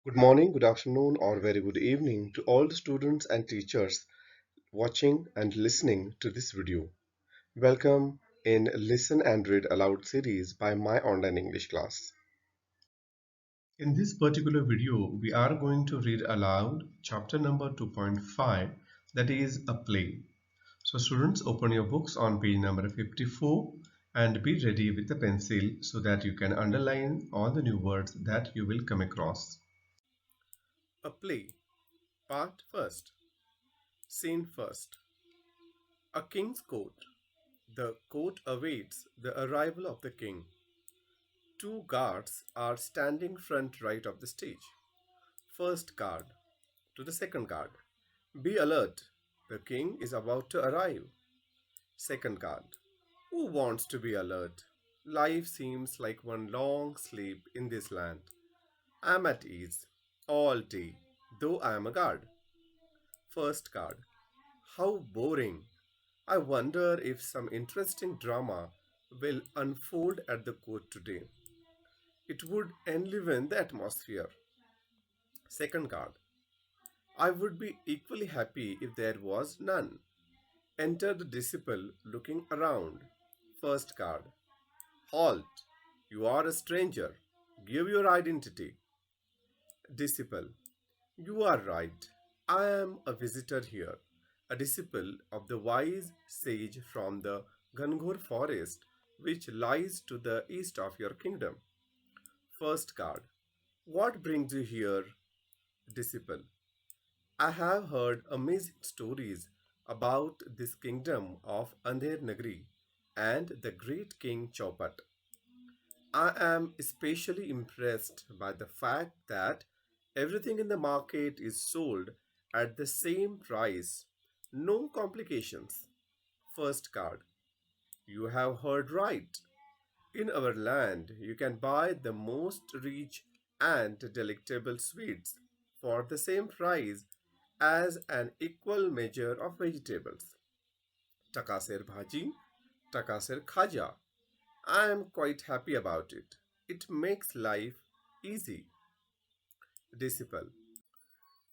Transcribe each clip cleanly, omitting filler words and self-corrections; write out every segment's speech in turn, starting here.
Good morning, good afternoon, or very good evening to all the students and teachers watching and listening to this video. Welcome in Listen and Read Aloud series by my online English class. In this particular video, we are going to read aloud chapter number 2.5, that is a play. So students, open your books on page number 54 and be ready with a pencil so that you can underline all the new words that you will come across. A play, part first. Scene first. A king's court. The court awaits the arrival of the king. Two guards are standing front right of the stage. First guard to the second guard. Be alert. The king is about to arrive. Second guard. Who wants to be alert? Life seems like one long sleep in this land. I am at ease all day, though I am a guard. First guard. How boring. I wonder if some interesting drama will unfold at the court today. It would enliven the atmosphere. Second guard. I would be equally happy if there was none. Enter the disciple looking around. First guard. Halt! You are a stranger. Give your identity. Disciple. You are right. I am a visitor here, a disciple of the wise sage from the Ganghor forest which lies to the east of your kingdom. First guard. What brings you here, disciple? I have heard amazing stories about this kingdom of Andher Nagri and the great king Chaupat. I am especially impressed by the fact that everything in the market is sold at the same price. No complications. First card. You have heard right. In our land, you can buy the most rich and delectable sweets for the same price as an equal measure of vegetables. Takaser bhaji, takaser khaja. I am quite happy about it. It makes life easy. Disciple.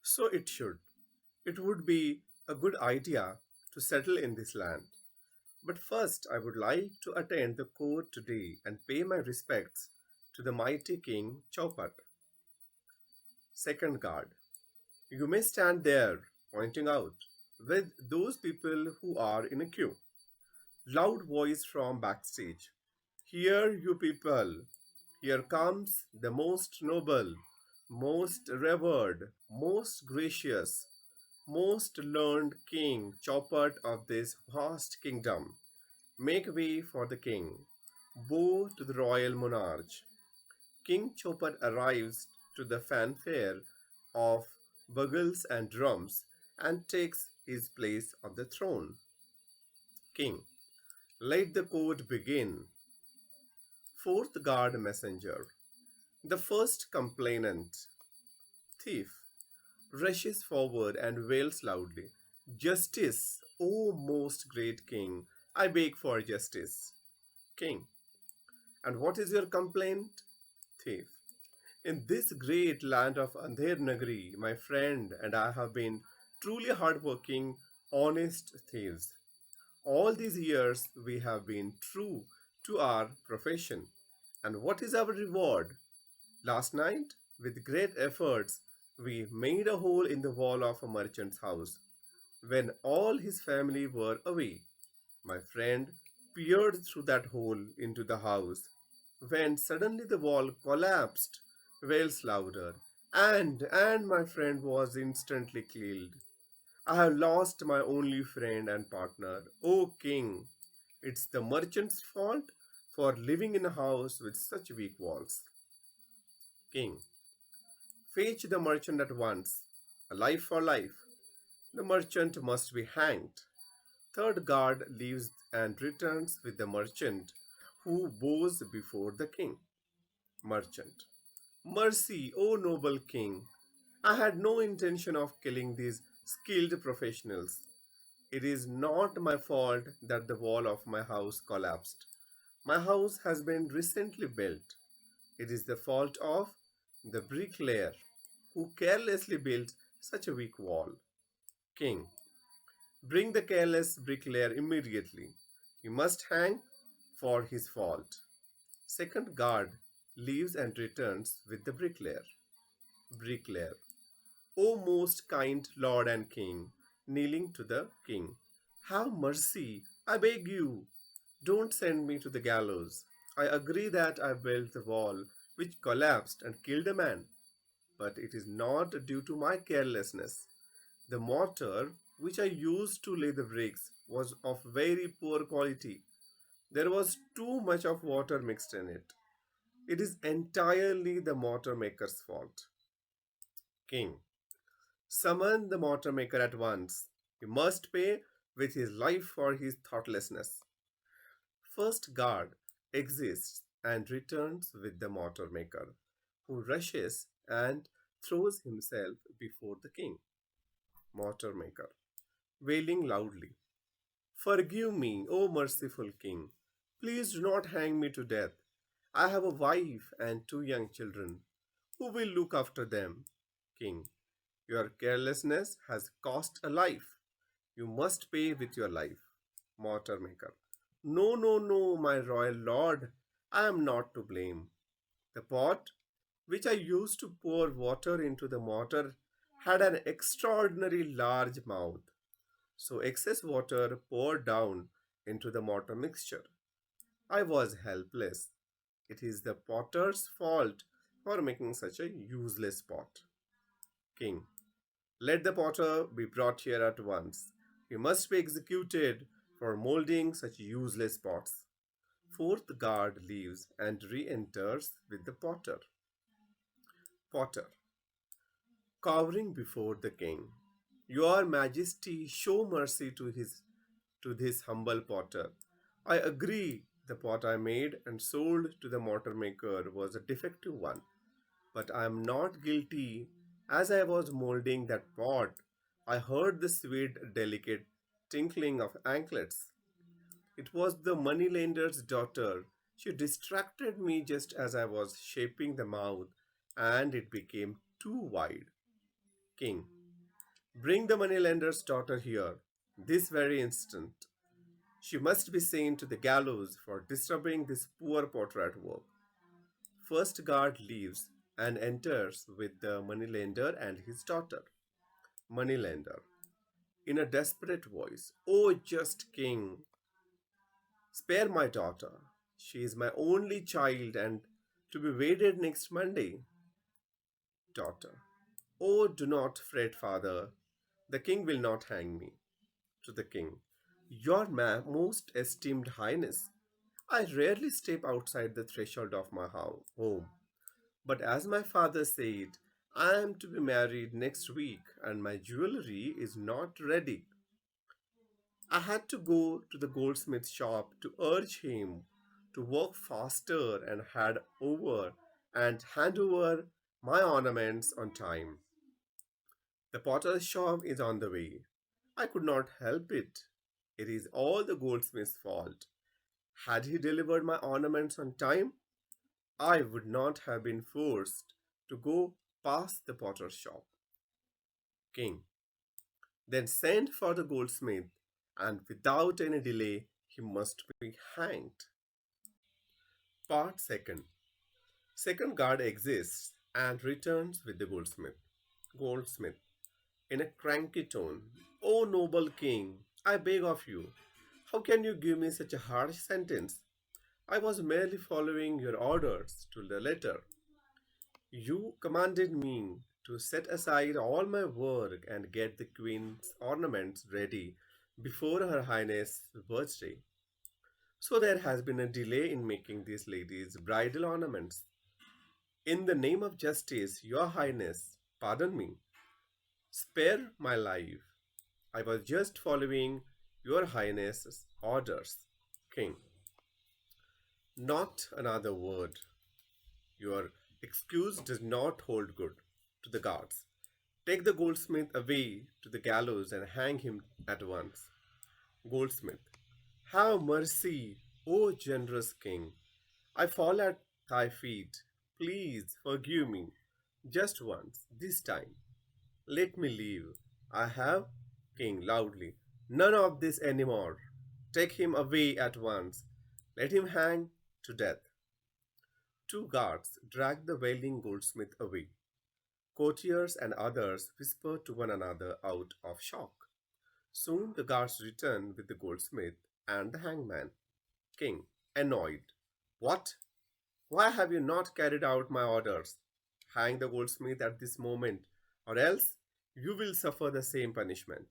So it should. It would be a good idea to settle in this land. But first, I would like to attend the court today and pay my respects to the mighty King Chaupat. Second guard. You may stand there, pointing out, with those people who are in a queue. Loud voice from backstage. Hear you people, here comes the most noble, most revered, most gracious, most learned king, Chaupat of this vast kingdom. Make way for the king. Bow to the royal monarch. King Chaupat arrives to the fanfare of bugles and drums and takes his place on the throne. King, let the court begin. Fourth guard messenger. The first complainant, thief, rushes forward and wails loudly, Justice, O most great king, I beg for justice. King, and what is your complaint? Thief, in this great land of Andher Nagri, my friend and I have been truly hardworking, honest thieves. All these years we have been true to our profession. And what is our reward? Last night, with great efforts, we made a hole in the wall of a merchant's house. When all his family were away, my friend peered through that hole into the house. When suddenly the wall collapsed, wails louder, and my friend was instantly killed. I have lost my only friend and partner. O king, it's the merchant's fault for living in a house with such weak walls. King, fetch the merchant at once. A life for life. The merchant must be hanged. Third guard leaves and returns with the merchant, who bows before the king. Merchant. Mercy, O noble king. I had no intention of killing these skilled professionals. It is not my fault that the wall of my house collapsed. My house has been recently built. It is the fault of the bricklayer. who carelessly built such a weak wall. King, bring the careless bricklayer immediately. He must hang for his fault. Second guard leaves and returns with the bricklayer. Bricklayer, O most kind Lord and King, kneeling to the king, have mercy, I beg you. Don't send me to the gallows. I agree that I built the wall which collapsed and killed a man, but it is not due to my carelessness. The mortar which I used to lay the bricks was of very poor quality. There was too much of water mixed in it. It is entirely the mortar maker's fault. King, summon the mortar maker at once. He must pay with his life for his thoughtlessness. First guard exists and returns with the mortar maker, who rushes and throws himself before the king. Mortar maker, wailing loudly, forgive me, O merciful king. Please do not hang me to death. I have a wife and two young children. Who will look after them? King, your carelessness has cost a life. You must pay with your life. Mortar maker, no, no, no, my royal lord. I am not to blame. The pot which I used to pour water into the mortar had an extraordinary large mouth, so excess water poured down into the mortar mixture. I was helpless. It is the potter's fault for making such a useless pot. King, let the potter be brought here at once. He must be executed for molding such useless pots. Fourth guard leaves and re enters with the potter. Potter, cowering before the king. Your Majesty, show mercy to this humble potter. I agree the pot I made and sold to the mortar maker was a defective one, but I am not guilty. As I was molding that pot, I heard the sweet, delicate tinkling of anklets. It was the moneylender's daughter. She distracted me just as I was shaping the mouth, and it became too wide. King, bring the moneylender's daughter here, this very instant. She must be sent to the gallows for disturbing this poor potter at work. First guard leaves and enters with the moneylender and his daughter. Moneylender, in a desperate voice, O just king, spare my daughter. She is my only child and to be wedded next Monday. Daughter, oh, do not fret, father. The king will not hang me. To the king, your most esteemed highness, I rarely step outside the threshold of my home. But as my father said, I am to be married next week and my jewelry is not ready. I had to go to the goldsmith shop to urge him to work faster and hand over my ornaments on time. The potter's shop is on the way. I could not help it. It is all the goldsmith's fault. Had he delivered my ornaments on time, I would not have been forced to go past the potter's shop. King, then send for the goldsmith, and without any delay he must be hanged. Part second. Second guard exists and returns with the goldsmith. Goldsmith, in a cranky tone, O noble king, I beg of you, how can you give me such a harsh sentence? I was merely following your orders to the letter. You commanded me to set aside all my work and get the queen's ornaments ready before her highness' birthday. So there has been a delay in making these ladies' bridal ornaments. In the name of justice, your highness, pardon me, spare my life. I was just following your highness's orders. King, not another word. Your excuse does not hold good. To the guards, take the goldsmith away to the gallows and hang him at once. Goldsmith, have mercy, O generous king. I fall at thy feet. Please forgive me. Just once, this time. Let me leave. I have, king loudly. None of this anymore. Take him away at once. Let him hang to death. Two guards drag the wailing goldsmith away. Courtiers and others whisper to one another out of shock. Soon the guards return with the goldsmith and the hangman. King, annoyed. What? Why have you not carried out my orders? Hang the goldsmith at this moment, or else you will suffer the same punishment.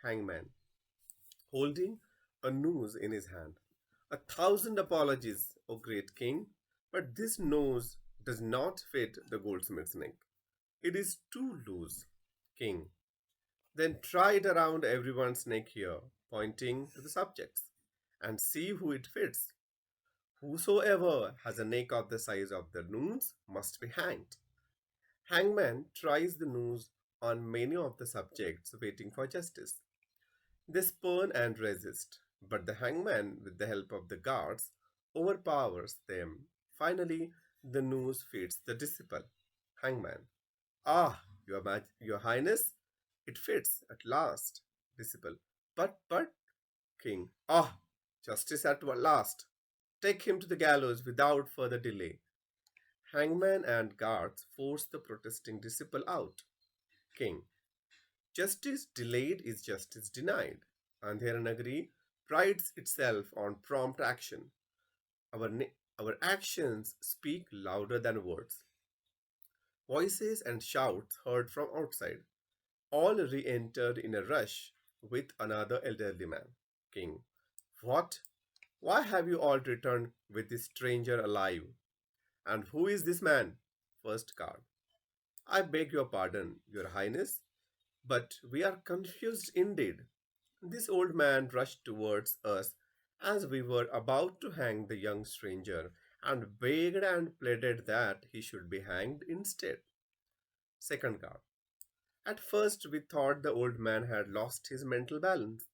Hangman, holding a noose in his hand. A thousand apologies, O great king, but this noose does not fit the goldsmith's neck. It is too loose. King, then try it around everyone's neck here, pointing to the subjects, and see who it fits. Whosoever has a neck of the size of the noose must be hanged. Hangman tries the noose on many of the subjects waiting for justice. They spurn and resist, but the hangman, with the help of the guards, overpowers them. Finally, the noose fits the disciple. Hangman. Ah, your highness, it fits at last. Disciple. But, king. Ah, justice at last. Take him to the gallows without further delay. Hangman and guards force the protesting disciple out. King. Justice delayed is justice denied. Andhyaranagari prides itself on prompt action. Our actions speak louder than words. Voices and shouts heard from outside. All re entered in a rush with another elderly man. King. What? Why have you all returned with this stranger alive? And who is this man? First guard. I beg your pardon, your highness, but we are confused indeed. This old man rushed towards us as we were about to hang the young stranger and begged and pleaded that he should be hanged instead. Second guard. At first we thought the old man had lost his mental balance.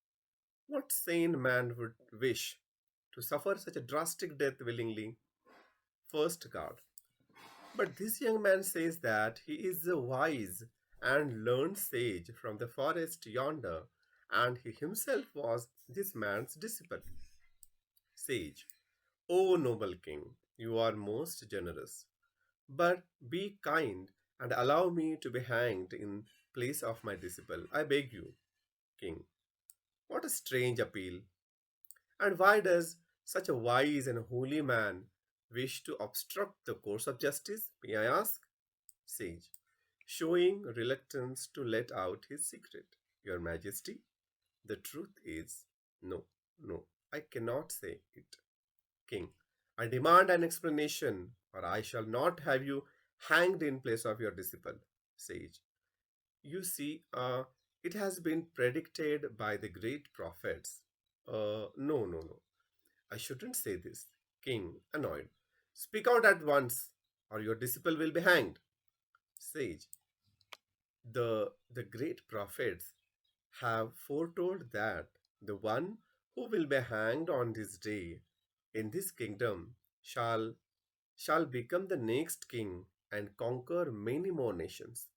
What sane man would wish to suffer such a drastic death willingly? First guard. But this young man says that he is a wise and learned sage from the forest yonder, and he himself was this man's disciple. Sage, O noble king, you are most generous. But be kind and allow me to be hanged in place of my disciple. I beg you, king. What a strange appeal. And why does such a wise and holy man wish to obstruct the course of justice, may I ask? Sage, showing reluctance to let out his secret. Your Majesty, the truth is no, no, I cannot say it. King, I demand an explanation, or I shall not have you hanged in place of your disciple. Sage, you see, it has been predicted by the great prophets. No. I shouldn't say this. King, annoyed. Speak out at once, or your disciple will be hanged. Sage, the great prophets have foretold that the one who will be hanged on this day in this kingdom shall become the next king and conquer many more nations.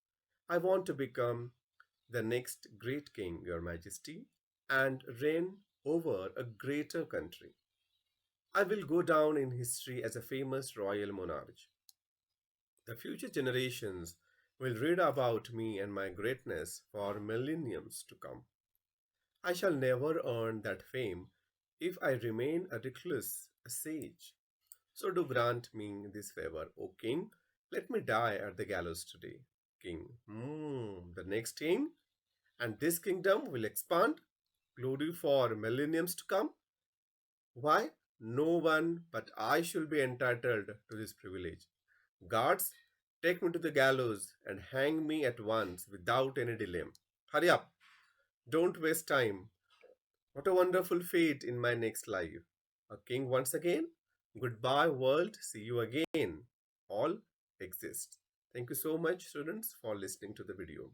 I want to become the next great king, Your Majesty, and reign over a greater country. I will go down in history as a famous royal monarch. The future generations will read about me and my greatness for millenniums to come. I shall never earn that fame if I remain a recluse, a sage. So do grant me this favor, O king. Let me die at the gallows today. King, the next king, and this kingdom will expand, glory for millenniums to come. Why? No one but I should be entitled to this privilege. Guards, take me to the gallows and hang me at once without any delay. Hurry up! Don't waste time. What a wonderful fate in my next life. A king once again. Goodbye, world. See you again. All exist. Thank you so much, students, for listening to the video.